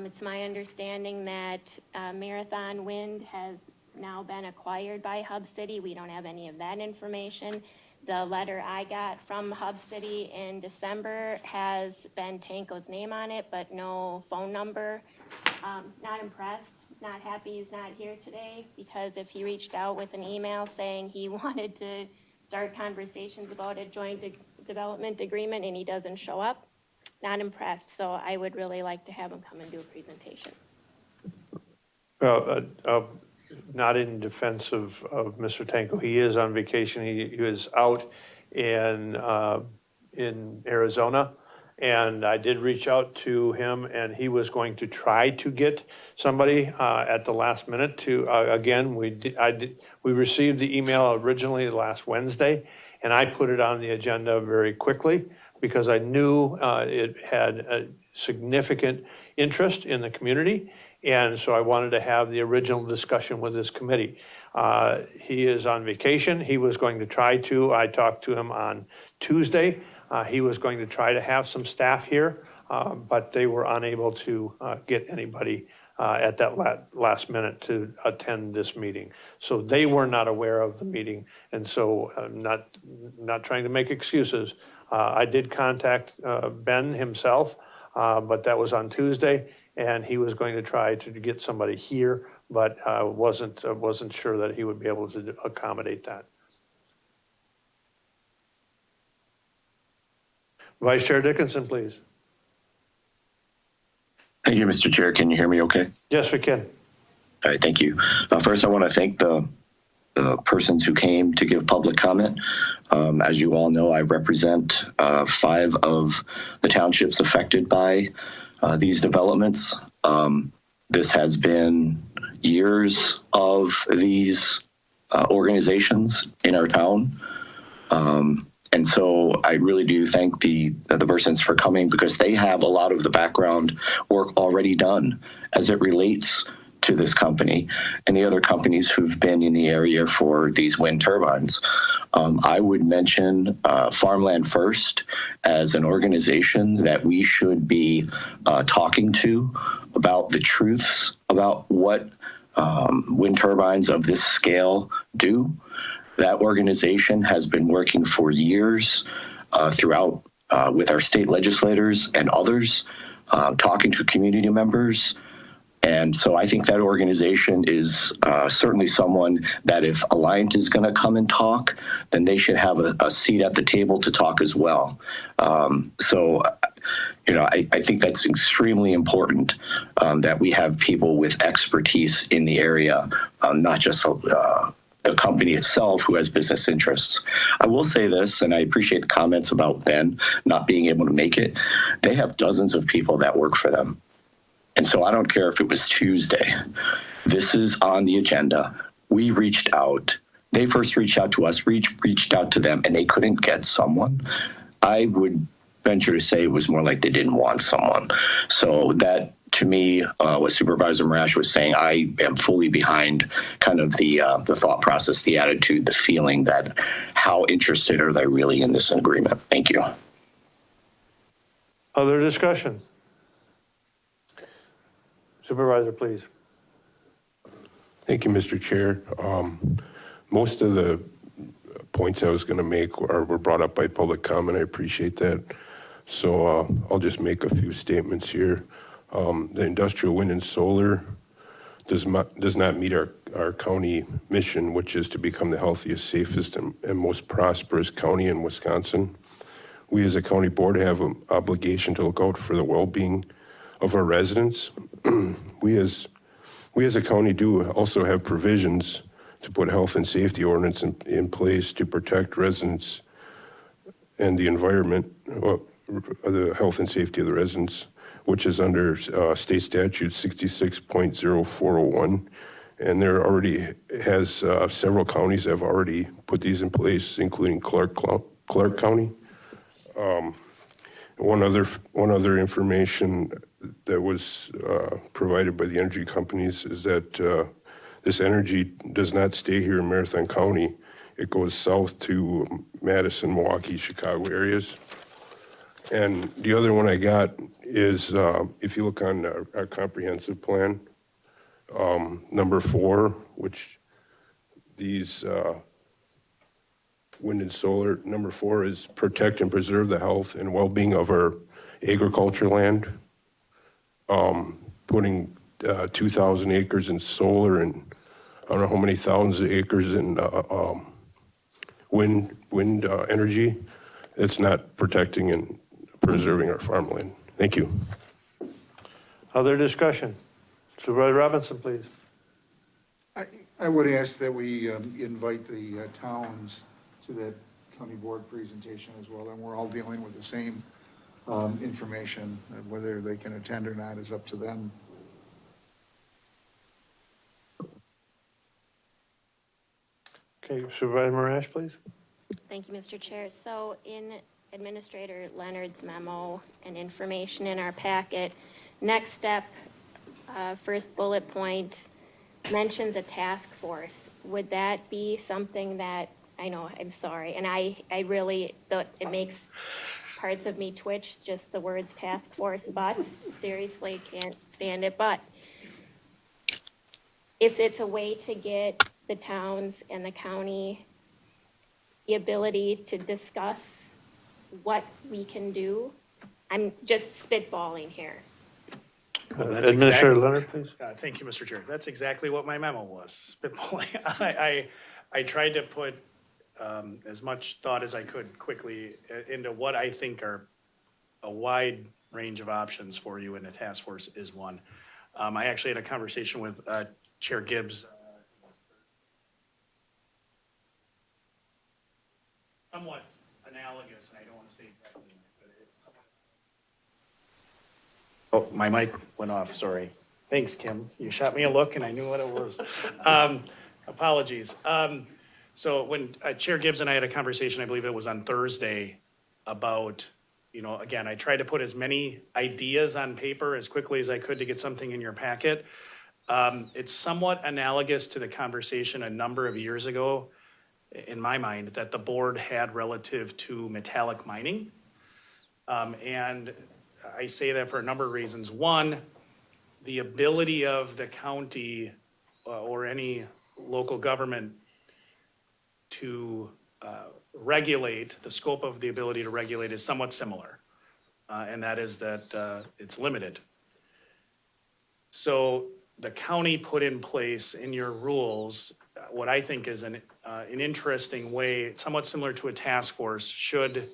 It's my understanding that Marathon Wind has now been acquired by Hub City. We don't have any of that information. The letter I got from Hub City in December has Ben Tanko's name on it, but no phone number. Not impressed, not happy he's not here today, because if he reached out with an email saying he wanted to start conversations about a joint development agreement and he doesn't show up, not impressed. So I would really like to have him come and do a presentation.
Well, not in defense of Mr. Tanko. He is on vacation. He was out in Arizona. And I did reach out to him, and he was going to try to get somebody at the last minute to, again, we received the email originally last Wednesday, and I put it on the agenda very quickly because I knew it had a significant interest in the community. And so I wanted to have the original discussion with this committee. He is on vacation. He was going to try to, I talked to him on Tuesday. He was going to try to have some staff here, but they were unable to get anybody at that last minute to attend this meeting. So they were not aware of the meeting. And so not trying to make excuses. I did contact Ben himself, but that was on Tuesday. And he was going to try to get somebody here, but wasn't sure that he would be able to accommodate that. Vice Chair Dickinson, please.
Thank you, Mr. Chair. Can you hear me okay?
Yes, we can.
All right, thank you. First, I want to thank the persons who came to give public comment. As you all know, I represent 5 of the townships affected by these developments. This has been years of these organizations in our town. And so I really do thank the persons for coming, because they have a lot of the background work already done as it relates to this company and the other companies who've been in the area for these wind turbines. I would mention Farmland First as an organization that we should be talking to about the truths about what wind turbines of this scale do. That organization has been working for years throughout with our state legislators and others, talking to community members. And so I think that organization is certainly someone that if Alliant is going to come and talk, then they should have a seat at the table to talk as well. I think that's extremely important that we have people with expertise in the area, not just the company itself who has business interests. I will say this, and I appreciate the comments about Ben not being able to make it. They have dozens of people that work for them. And so I don't care if it was Tuesday. This is on the agenda. We reached out. They first reached out to us, reached out to them, and they couldn't get someone. I would venture to say it was more like they didn't want someone. So that, to me, what Supervisor Marash was saying, I am fully behind kind of the thought process, the attitude, the feeling that how interested are they really in this agreement? Thank you.
Other discussion? Supervisor, please.
Thank you, Mr. Chair. Most of the points I was going to make were brought up by public comment. I appreciate that. So I'll just make a few statements here. The industrial wind and solar does not meet our county mission, which is to become the healthiest, safest, and most prosperous county in Wisconsin. We as a county board have an obligation to look out for the well-being of our residents. We as a county do also have provisions to put health and safety ordinance in place to protect residents and the environment, the health and safety of the residents, which is under state statute 66.0401. And there already has several counties have already put these in place, including Clark County. One other information that was provided by the energy companies is that this energy does not stay here in Marathon County. It goes south to Madison, Milwaukee, Chicago areas. And the other one I got is if you look on our comprehensive plan, number 4, which these wind and solar, number 4 is protect and preserve the health and well-being of our agriculture land. Putting 2,000 acres in solar and I don't know how many thousands of acres in wind energy. It's not protecting and preserving our farmland. Thank you.
Other discussion? Supervisor Robinson, please.
I would ask that we invite the towns to that county board presentation as well, and we're all dealing with the same information. Whether they can attend or not is up to them.
Okay, Supervisor Morash, please.
Thank you, Mr. Chair. So in Administrator Leonard's memo and information in our packet, next step, first bullet point, mentions a task force. Would that be something that, I know, I'm sorry, and I really, it makes parts of me twitch, just the words task force, but seriously, can't stand it. But if it's a way to get the towns and the county the ability to discuss what we can do, I'm just spitballing here.
That's
Administrator
exact-
Leonard, please.
Thank you, Mr. Chair. That's exactly what my memo was, spitballing. I tried to put as much thought as I could quickly into what I think are a wide range of options for you, and a task force is one. I actually had a conversation with Chair Gibbs. Somewhat analogous, and I don't want to say exactly, but it's somewhat. Oh, my mic went off, sorry. Thanks, Kim. You shot me a look and I knew what it was. Apologies. So when Chair Gibbs and I had a conversation, I believe it was on Thursday, about, again, I tried to put as many ideas on paper as quickly as I could to get something in your packet. It's somewhat analogous to the conversation a number of years ago, in my mind, that the board had relative to metallic mining. And I say that for a number of reasons. One, the ability of the county or any local government to regulate, the scope of the ability to regulate is somewhat similar. And that is that it's limited. So the county put in place in your rules what I think is an interesting way, somewhat similar to a task force, should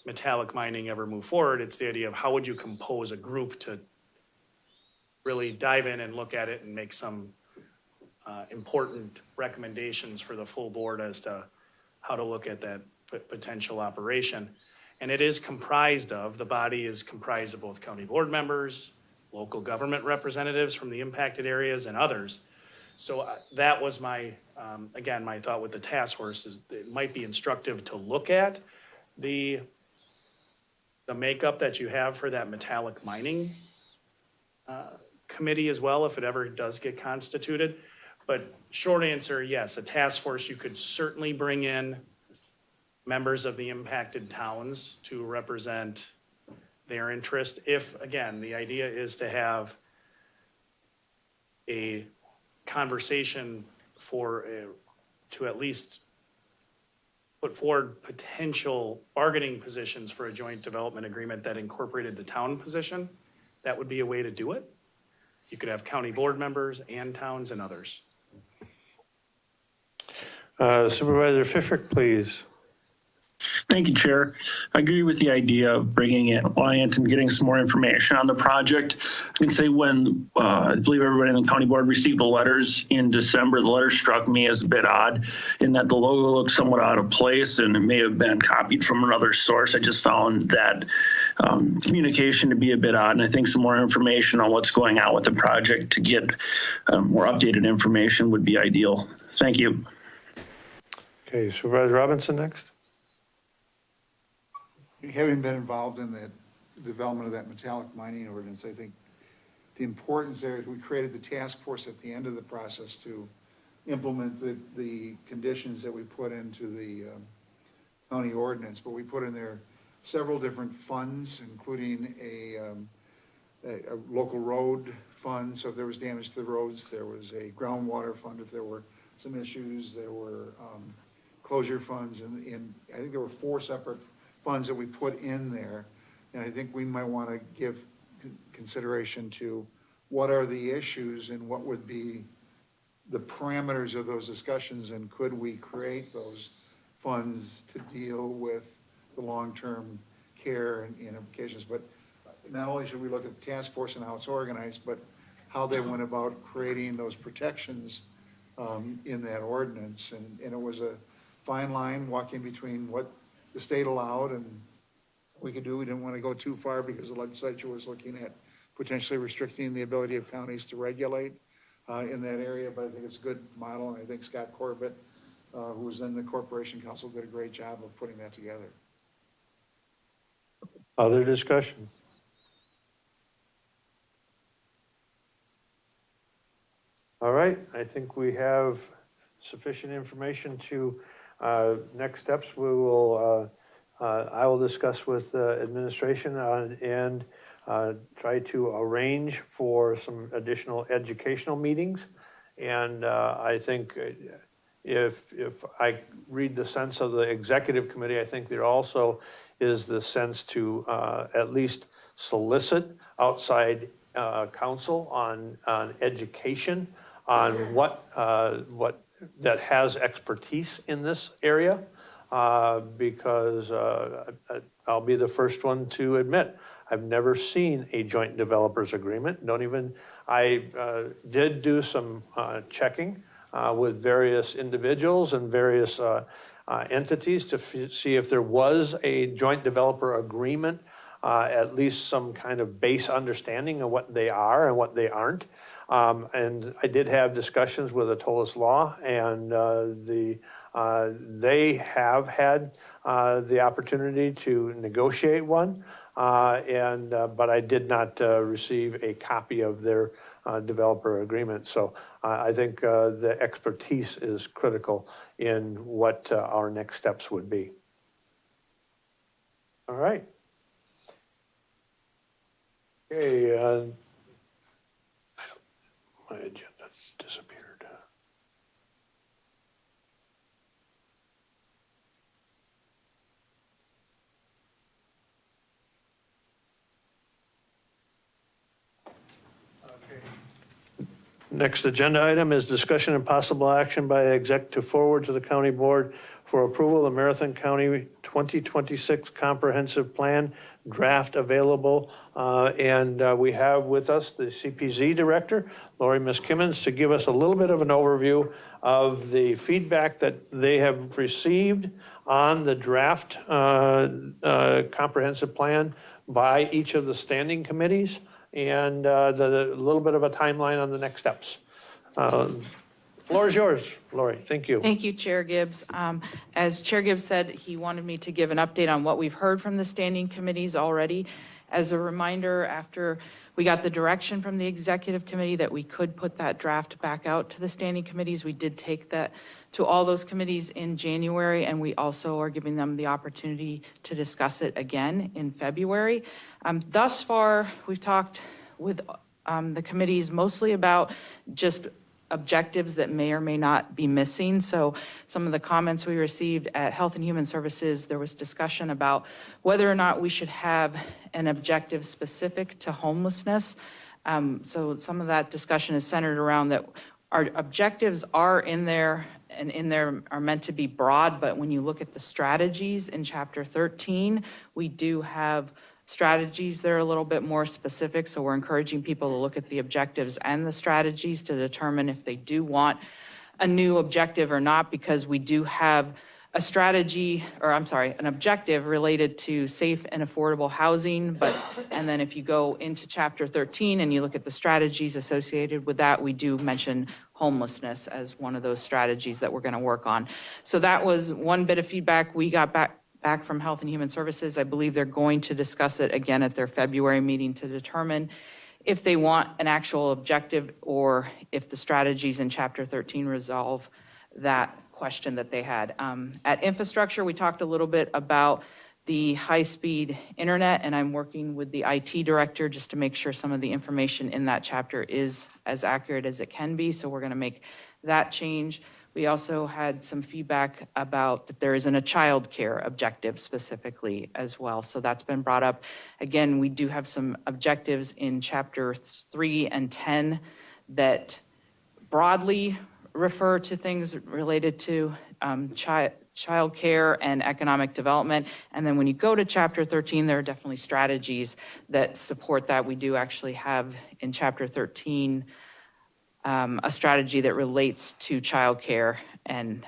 metallic mining ever move forward. It's the idea of how would you compose a group to really dive in and look at it and make some important recommendations for the full board as to how to look at that potential operation. And it is comprised of, the body is comprised of both county board members, local government representatives from the impacted areas, and others. So that was my, again, my thought with the task force is it might be instructive to look at the makeup that you have for that metallic mining committee as well, if it ever does get constituted. But short answer, yes, a task force, you could certainly bring in members of the impacted towns to represent their interest. If, again, the idea is to have a conversation to at least put forward potential bargaining positions for a joint development agreement that incorporated the town position. That would be a way to do it. You could have county board members and towns and others.
Supervisor Pfifferk, please.
Thank you, Chair. I agree with the idea of bringing in Alliant and getting some more information on the project. I can say when I believe everybody in the county board received the letters in December, the letter struck me as a bit odd in that the logo looked somewhat out of place and it may have been copied from another source. I just found that communication to be a bit odd, and I think some more information on what's going on with the project to get more updated information would be ideal. Thank you.
Okay, Supervisor Robinson next.
Having been involved in the development of that metallic mining ordinance, I think the importance there is we created the task force at the end of the process to implement the conditions that we put into the county ordinance, but we put in there several different funds, including a local road fund. So if there was damage to the roads, there was a groundwater fund. If there were some issues, there were closure funds. And I think there were 4 separate funds that we put in there. And I think we might want to give consideration to what are the issues and what would be the parameters of those discussions, and could we create those funds to deal with the long-term care and implications. But not only should we look at the task force and how it's organized, but how they went about creating those protections in that ordinance. And it was a fine line walking between what the state allowed and we could do. We didn't want to go too far because the legislature was looking at potentially restricting the ability of counties to regulate in that area. But I think it's a good model, and I think Scott Corbett, who was in the Corporation Council, did a great job of putting that together.
Other discussion? All right, I think we have sufficient information to, next steps, we will, I will discuss with administration and try to arrange for some additional educational meetings. And I think if I read the sense of the executive committee, I think there also is the sense to at least solicit outside counsel on education on what that has expertise in this area, because I'll be the first one to admit, I've never seen a joint developers agreement. I did do some checking with various individuals and various entities to see if there was a joint developer agreement, at least some kind of base understanding of what they are and what they aren't. And I did have discussions with Atolis Law, and they have had the opportunity to negotiate one, but I did not receive a copy of their developer agreement. So I think the expertise is critical in what our next steps would be. All right. Okay. My agenda disappeared. Next agenda item is discussion and possible action by exec to forward to the county board for approval the Marathon County 2026 Comprehensive Plan draft available. And we have with us the CPZ Director, Lori Miskimmons, to give us a little bit of an overview of the feedback that they have received on the draft comprehensive plan by each of the standing committees, and a little bit of a timeline on the next steps. Floor is yours, Lori. Thank you.
Thank you, Chair Gibbs. As Chair Gibbs said, he wanted me to give an update on what we've heard from the standing committees already. As a reminder, after we got the direction from the executive committee that we could put that draft back out to the standing committees, we did take that to all those committees in January, and we also are giving them the opportunity to discuss it again in February. Thus far, we've talked with the committees mostly about just objectives that may or may not be missing. So some of the comments we received at Health and Human Services, there was discussion about whether or not we should have an objective specific to homelessness. So some of that discussion is centered around that our objectives are in there and in there are meant to be broad, but when you look at the strategies in Chapter 13, we do have strategies that are a little bit more specific. So we're encouraging people to look at the objectives and the strategies to determine if they do want a new objective or not, because we do have a strategy, or I'm sorry, an objective related to safe and affordable housing. And then if you go into Chapter 13 and you look at the strategies associated with that, we do mention homelessness as one of those strategies that we're going to work on. So that was one bit of feedback we got back from Health and Human Services. I believe they're going to discuss it again at their February meeting to determine if they want an actual objective or if the strategies in Chapter 13 resolve that question that they had. At infrastructure, we talked a little bit about the high-speed internet, and I'm working with the IT director just to make sure some of the information in that chapter is as accurate as it can be. So we're going to make that change. We also had some feedback about that there isn't a child care objective specifically as well. So that's been brought up. Again, we do have some objectives in Chapter 3 and 10 that broadly refer to things related to child care and economic development. And then when you go to Chapter 13, there are definitely strategies that support that. We do actually have in Chapter 13 a strategy that relates to childcare and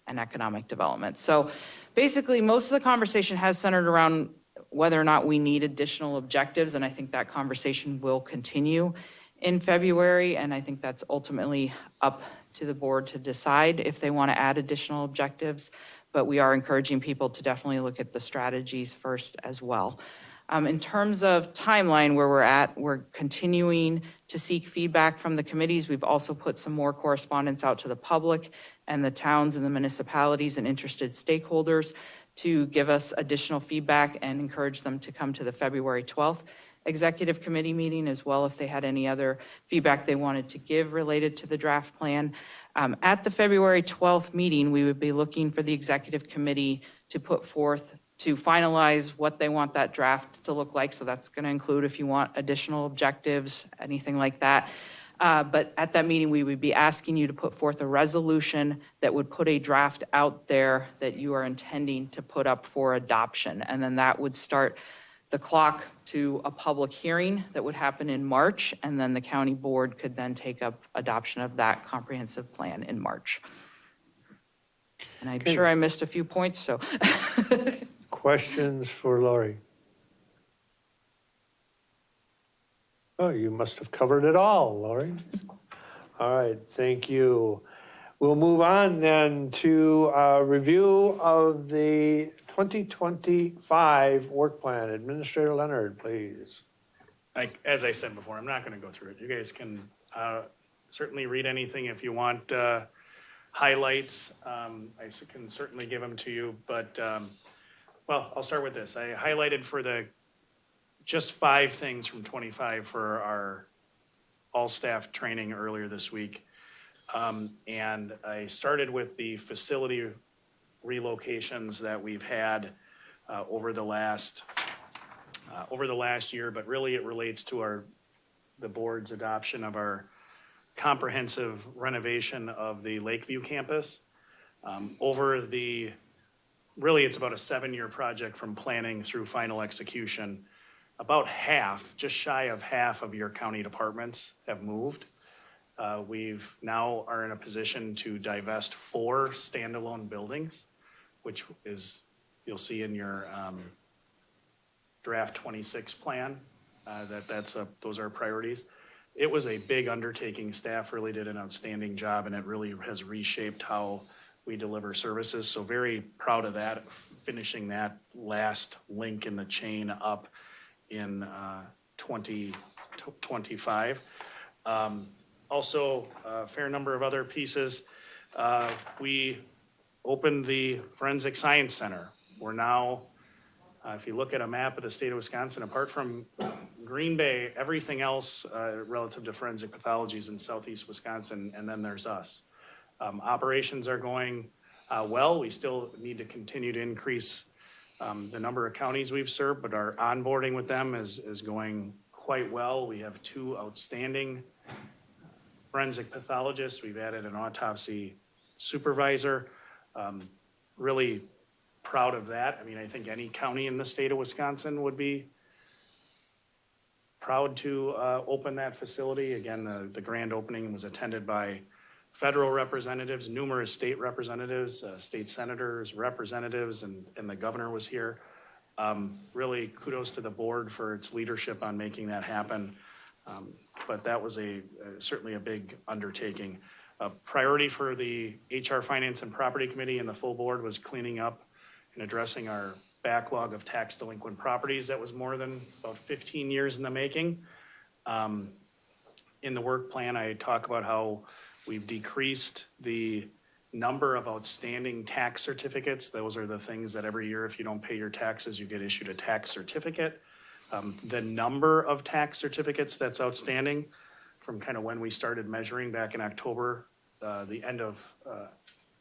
economic development. So basically, most of the conversation has centered around whether or not we need additional objectives, and I think that conversation will continue in February, and I think that's ultimately up to the board to decide if they want to add additional objectives, but we are encouraging people to definitely look at the strategies first as well. In terms of timeline where we're at, we're continuing to seek feedback from the committees. We've also put some more correspondence out to the public and the towns and the municipalities and interested stakeholders to give us additional feedback and encourage them to come to the February 12th executive committee meeting as well if they had any other feedback they wanted to give related to the draft plan. At the February 12th meeting, we would be looking for the executive committee to put forth to finalize what they want that draft to look like. So that's going to include if you want additional objectives, anything like that. But at that meeting, we would be asking you to put forth a resolution that would put a draft out there that you are intending to put up for adoption. And then that would start the clock to a public hearing that would happen in March. And then the county board could then take up adoption of that comprehensive plan in March. And I'm sure I missed a few points, so.
Questions for Lori? Oh, you must have covered it all, Lori. All right, thank you. We'll move on then to a review of the 2025 work plan. Administrator Leonard, please.
As I said before, I'm not going to go through it. You guys can certainly read anything if you want highlights. I can certainly give them to you, but well, I'll start with this. I highlighted for just 5 things from 25 for our all-staff training earlier this week. And I started with the facility relocations that we've had over the last year, but really it relates to the board's adoption of our comprehensive renovation of the Lakeview campus. Really, it's about a 7-year project from planning through final execution. About half, just shy of half of your county departments have moved. We've now are in a position to divest 4 standalone buildings, which is, you'll see in your draft 26 plan, those are priorities. It was a big undertaking. Staff really did an outstanding job, and it really has reshaped how we deliver services. So very proud of that, finishing that last link in the chain up in 2025. Also, a fair number of other pieces. We opened the Forensic Science Center. We're now, if you look at a map of the state of Wisconsin, apart from Green Bay, everything else relative to forensic pathology is in southeast Wisconsin, and then there's us. Operations are going well. We still need to continue to increase the number of counties we've served, but our onboarding with them is going quite well. We have 2 outstanding forensic pathologists. We've added an autopsy supervisor. Really proud of that. I mean, I think any county in the state of Wisconsin would be proud to open that facility. Again, the grand opening was attended by federal representatives, numerous state representatives, state senators, representatives, and the governor was here. Really kudos to the board for its leadership on making that happen. But that was certainly a big undertaking. A priority for the HR Finance and Property Committee and the full board was cleaning up and addressing our backlog of tax delinquent properties that was more than about 15 years in the making. In the work plan, I talk about how we've decreased the number of outstanding tax certificates. Those are the things that every year, if you don't pay your taxes, you get issued a tax certificate. The number of tax certificates that's outstanding from kind of when we started measuring back in October, the end of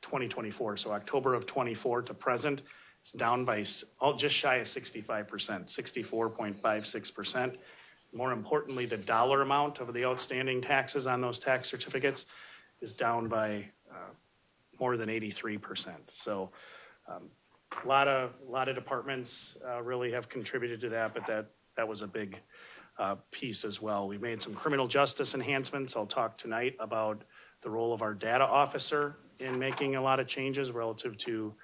2024. So October of 24 to present, it's down by just shy of 65%, 64.56%. More importantly, the dollar amount of the outstanding taxes on those tax certificates is down by more than 83%. So a lot of departments really have contributed to that, but that was a big piece as well. We made some criminal justice enhancements. I'll talk tonight about the role of our data officer in making a lot of changes relative to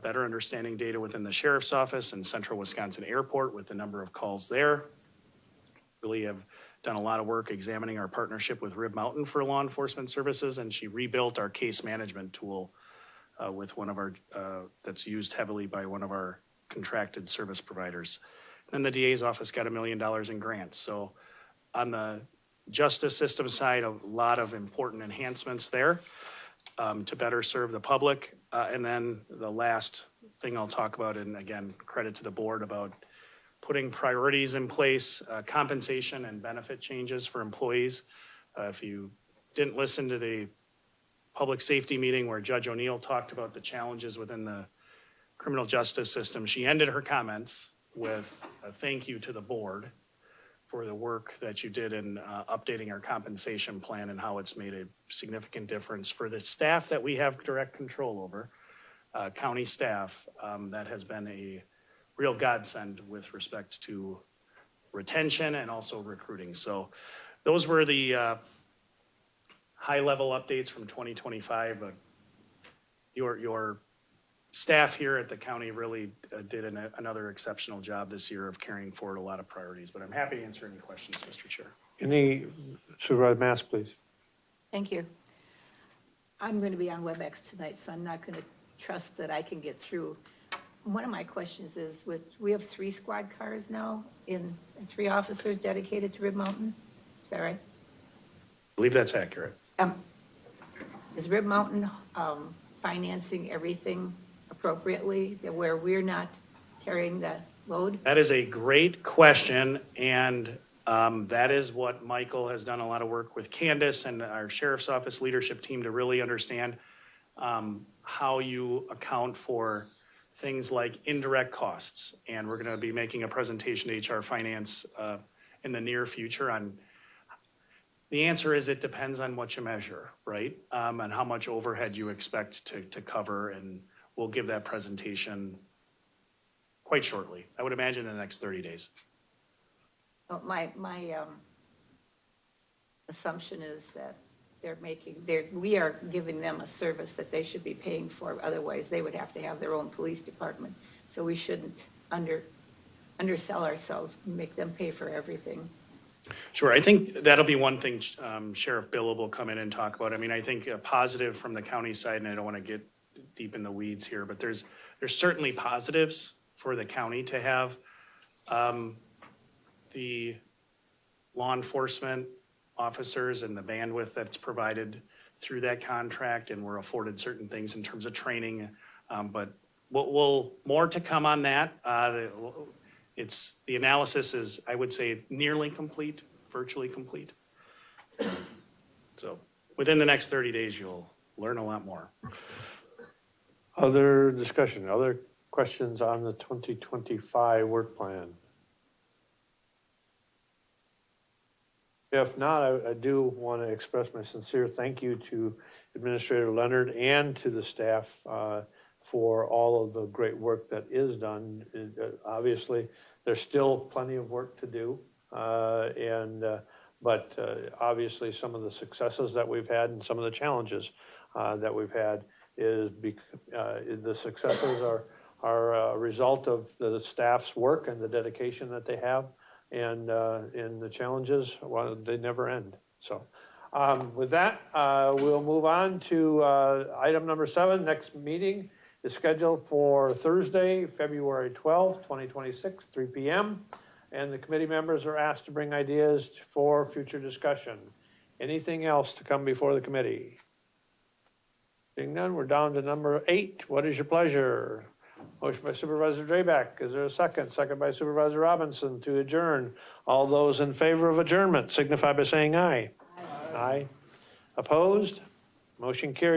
better understanding data within the sheriff's office and Central Wisconsin Airport with the number of calls there. Really have done a lot of work examining our partnership with Rib Mountain for law enforcement services, and she rebuilt our case management tool with one of our, that's used heavily by one of our contracted service providers. And the DA's office got $1 million in grants. So on the justice system side, a lot of important enhancements there to better serve the public. And then the last thing I'll talk about, and again, credit to the board about putting priorities in place, compensation and benefit changes for employees. If you didn't listen to the public safety meeting where Judge O'Neill talked about the challenges within the criminal justice system, she ended her comments with a thank you to the board for the work that you did in updating our compensation plan and how it's made a significant difference for the staff that we have direct control over, county staff. That has been a real godsend with respect to retention and also recruiting. So those were the high-level updates from 2025. But your staff here at the county really did another exceptional job this year of carrying forward a lot of priorities. But I'm happy to answer any questions, Mr. Chair.
Any, Supervisor Mast, please.
Thank you. I'm going to be on WebEx tonight, so I'm not going to trust that I can get through. One of my questions is, we have 3 squad cars now and 3 officers dedicated to Rib Mountain. Is that right?
I believe that's accurate.
Is Rib Mountain financing everything appropriately, where we're not carrying that load?
That is a great question, and that is what Michael has done a lot of work with Candace and our sheriff's office leadership team to really understand how you account for things like indirect costs. And we're going to be making a presentation to HR Finance in the near future on. The answer is it depends on what you measure, right? And how much overhead you expect to cover, and we'll give that presentation quite shortly. I would imagine in the next 30 days.
Well, my assumption is that we are giving them a service that they should be paying for. Otherwise, they would have to have their own police department. So we shouldn't undersell ourselves, make them pay for everything.
Sure, I think that'll be one thing Sheriff Billable will come in and talk about. I mean, I think a positive from the county side, and I don't want to get deep in the weeds here, but there's certainly positives for the county to have the law enforcement officers and the bandwidth that's provided through that contract, and we're afforded certain things in terms of training. But we'll more to come on that. the analysis is, I would say, nearly complete, virtually complete. So within the next 30 days, you'll learn a lot more.
Other discussion, other questions on the 2025 work plan? If not, I do want to express my sincere thank you to Administrator Leonard and to the staff for all of the great work that is done. Obviously, there's still plenty of work to do, but obviously some of the successes that we've had and some of the challenges that we've had is the successes are a result of the staff's work and the dedication that they have. And the challenges, well, they never end. So with that, we'll move on to item number 7. Next meeting is scheduled for Thursday, February 12th, 2026, 3 p.m. And the committee members are asked to bring ideas for future discussion. Anything else to come before the committee? Seeing none, we're down to number 8. What is your pleasure? Motion by Supervisor Drabek. Is there a second? Second by Supervisor Robinson to adjourn. All those in favor of adjournment signify by saying aye. Aye. Opposed? Motion carries.